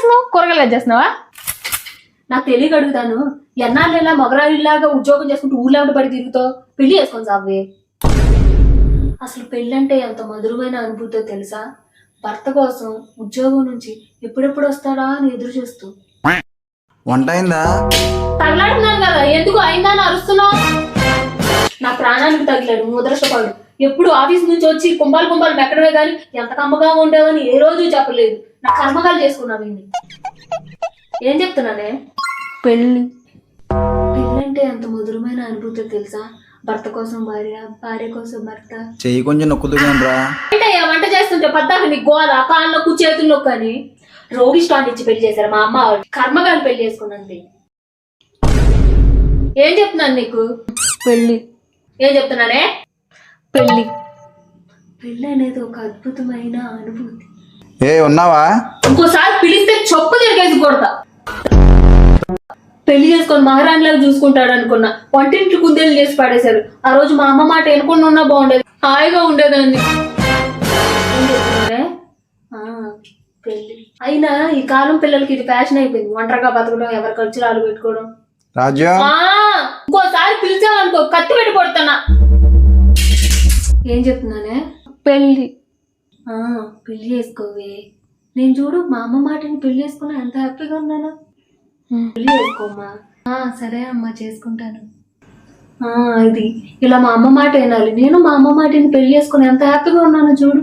చేస్తున్నావు? కూరగాయలు చేస్తున్నావా? నాకు తెలియక అడుగుతాను, ఎన్నాళ్ళేలా మగరాయిలాగా ఉద్యోగం చేసుకుంటూ ఊళ్ళో పడి తిరుగుతావు? పెళ్లి చేసుకొని సావే. అసలు పెళ్ళంటే ఎంత మధురమైన అనుభూతో తెలుసా? భర్త కోసం ఉద్యోగం నుంచి ఎప్పుడెప్పుడు వస్తాడా అని ఎదురు చూస్తూ. వంట అయిందా? తగలాడుతున్నాను కదా, ఎందుకు అయిందా అని అరుస్తున్నావు? నా ప్రాణానికి తగిలాడు ముద్రష్టపడు. ఎప్పుడు ఆఫీస్ నుంచి వచ్చి కుంభాలు మెక్కడమే కానీ ఎంత కమ్మగా ఉండేవని ఏ రోజు చెప్పలేదు. నా కర్మకాలు చేసుకున్నావు. ఏం చెప్తున్నానే? పెళ్ళి. పెళ్ళంటే ఎంత మధురమైన అనుభూతి తెలుసా? భర్త కోసం భార్య, భార్య కోసం భర్త. చెయ్యి కొంచెం నొక్కుతుగా. ఏంటయ్యా వంట చేస్తుంటే పద్దాక నీ గోల, కాళ్ళ నొక్కు చేతులు నొక్కు అని రోగి స్టాండ్ ఇచ్చి పెళ్లి చేశారు మా అమ్మ. కర్మగాని పెళ్లి చేసుకున్నది. ఏం చెప్తున్నాను నీకు? పెళ్ళి. ఏం చెప్తున్నానే? పెళ్ళి. పెళ్ళి అనేది ఒక అద్భుతమైన అనుభూతి. ఉన్నావా? ఇంకోసారి పిలిస్తే చొప్పు తిరిగేసి కొడతా. పెళ్లి చేసుకొని మహారాణిలాగా చూసుకుంటాడు అనుకున్నా, వంటింటి కుందేలు చేసి పడేశారు. ఆ రోజు మా అమ్మ మాట ఎనుకుండా ఉన్నా బాగుండేది, హాయిగా ఉండేదాన్ని. పెళ్లి అయినా ఈ కాలం పిల్లలకి ఇది ఫ్యాషన్ అయిపోయింది. ఒంటరిగా బతకడం, ఎవరి ఖర్చులు పెట్టుకోవడం. ఇంకోసారి పిలిచావనుకో కత్తి పెట్టి కొడతానా. ఏం చెప్తున్నానే? పెళ్ళి. పెళ్లి చేసుకోవే. నేను చూడు మా అమ్మ మాటని పెళ్లి చేసుకున్నా ఎంత హ్యాపీగా ఉన్నాను. పెళ్లి చేసుకోమ్మా. సరే అమ్మా చేసుకుంటాను. ఇది ఇలా మా అమ్మ మాట వినాలి. నేను మా అమ్మ మాటని పెళ్లి చేసుకుని ఎంత హ్యాపీగా ఉన్నాను చూడు.